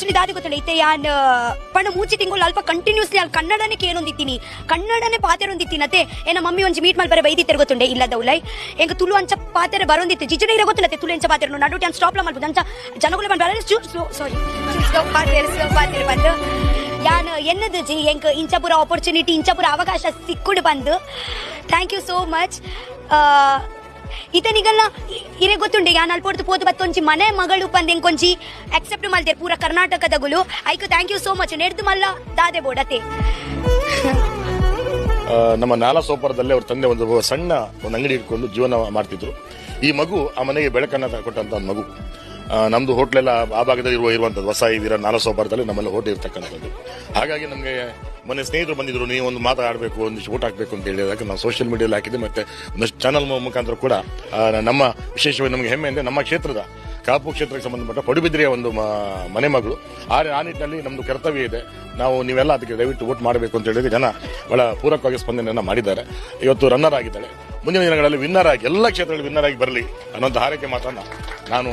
actually ದಾದಿ ಗೊತ್ತಿಲ್ಲ ಇತ್ತೆ ಯಾನ್ ಪಂಡ ಮೂಚಿ ತಿಂಗಳು ಅಲ್ಪ ಕಂಟಿನ್ಯೂಸ್ಲಿ ಅಲ್ಲಿ ಕನ್ನಡನೇ ಕೇಳೊಂದಿತ್ತೀನಿ ಕನ್ನಡನೇ ಪಾತೆರೊಂದಿತ್ತೀನಿ ಅತ್ತೆ ಏನ ಮಮ್ಮಿ ಒಂಜಿ ಮೀಟ್ ಮಲ್ಪರೆ ಬೈದಿತ್ತರ ಗೊತ್ತುಂಡೆ ಇಲ್ಲದ ಉಲೈ ಎಂಕ ತುಳು ಅಂಚ ಪಾತೆರೆ ಬರೊಂದಿತ್ತೆ ಜಿಜನೆ ಇರೋ ಗೊತ್ತಿಲ್ಲ ತುಳು ಎಂಚ ಪಾತೆರ ನಡು ಟ್ಯಾನ್ ಸ್ಟಾಪ್ ಮಾಡ್ಬೋದು ಅಂಚ ಜನಗಳು ಬಂದು ಸಾರಿ ಪಾತೆರೆ ಬಂದು ಯಾನ್ ಎನ್ನದು ಜಿ ಎಂಕ್ ಇಂಚಪುರ ಆಪರ್ಚುನಿಟಿ ಇಂಚಪುರ ಅವಕಾಶ ಸಿಕ್ಕುಡು ಬಂದು ಥ್ಯಾಂಕ್ ಯು ಸೋ ಮಚ್ ಈತನಿಗೆಲ್ಲ ಇರೇ ಗೊತ್ತುಂಡೆ ಯಾನ್ ಅಲ್ಪೊಡ್ತು ಪೋತು ಬತ್ತೊಂಜಿ ಮನೆ ಮಗಳು ಬಂದು ಎಂಕೊಂಜಿ ಅಕ್ಸೆಪ್ಟ್ ಮಾಡ್ತಾರೆ ಪೂರ ಕರ್ನಾಟಕದಗಳು ಐಕ್ ಥ್ಯಾಂಕ್ ಯು ಸೋ ಮಚ್ ನೆಡ್ದು ಮಲ್ಲ ದಾದೆ ಬೋಡತೆ ನಮ್ಮ ನಾಲಾ ಸೋಪಾರದಲ್ಲಿ ಅವ್ರ ತಂದೆ ಒಂದು ಸಣ್ಣ ಒಂದು ಅಂಗಡಿ ಇಟ್ಕೊಂಡು ಜೀವನ ಮಾಡ್ತಿದ್ರು ಈ ಮಗು ಆ ಮನೆಗೆ ಬೆಳಕನ್ನ ಕೊಟ್ಟಂತ ಒಂದು ಮಗು ನಮ್ದು ಹೋಟ್ಲೆಲ್ಲ ಆ ಭಾಗದಲ್ಲಿ ಇರುವಂತದ್ದು ಹೊಸ ವೀರ ನಾಲಾ ಸೋಪಾರದಲ್ಲಿ ನಮ್ಮಲ್ಲಿ ಹೋಟೆಲ್ ಇರ್ತಕ್ಕಂಥದ್ದು ಹಾಗಾಗಿ ನಮಗೆ ಮೊನ್ನೆ ಸ್ನೇಹಿತರು ಬಂದಿದ್ರು ನೀವು ಒಂದು ಮಾತಾಡಬೇಕು ಒಂದಿಷ್ಟು ಊಟ ಹಾಕಬೇಕು ಅಂತ ಹೇಳಿದಾಗ ನಾವು ಸೋಷಿಯಲ್ ಮೀಡಿಯಲ್ಲಿ ಹಾಕಿದ್ದೆ ಮತ್ತೆ ಒಂದಷ್ಟು ಚಾನಲ್ ಮುಖಾಂತರ ಕೂಡ ನಮ್ಮ ವಿಶೇಷವಾಗಿ ನಮಗೆ ಹೆಮ್ಮೆ ಅಂದರೆ ನಮ್ಮ ಕ್ಷೇತ್ರದ ಕಾಪು ಕ್ಷೇತ್ರಕ್ಕೆ ಸಂಬಂಧಪಟ್ಟ ಪಡುಬಿದ್ರಿಯ ಒಂದು ಮನೆ ಮಗಳು ಆ ನಿಟ್ಟಿನಲ್ಲಿ ನಮ್ದು ಕರ್ತವ್ಯ ಇದೆ ನಾವು ನೀವೆಲ್ಲ ಅದಕ್ಕೆ ದಯವಿಟ್ಟು ವೋಟ್ ಮಾಡಬೇಕು ಅಂತ ಹೇಳಿದ್ರೆ ಜನ ಬಹಳ ಪೂರಕವಾಗಿ ಸ್ಪಂದನೆಯನ್ನು ಮಾಡಿದ್ದಾರೆ ಇವತ್ತು ರನ್ನರ್ ಆಗಿದ್ದಾಳೆ ಮುಂದಿನ ದಿನಗಳಲ್ಲಿ ವಿನ್ನರ್ ಆಗಿ ಎಲ್ಲ ಕ್ಷೇತ್ರಗಳಲ್ಲಿ ವಿನ್ನರ್ ಆಗಿ ಬರಲಿ ಅನ್ನೋಂಥ ಹಾರೈಕೆ ಮಾತನ್ನ ನಾನು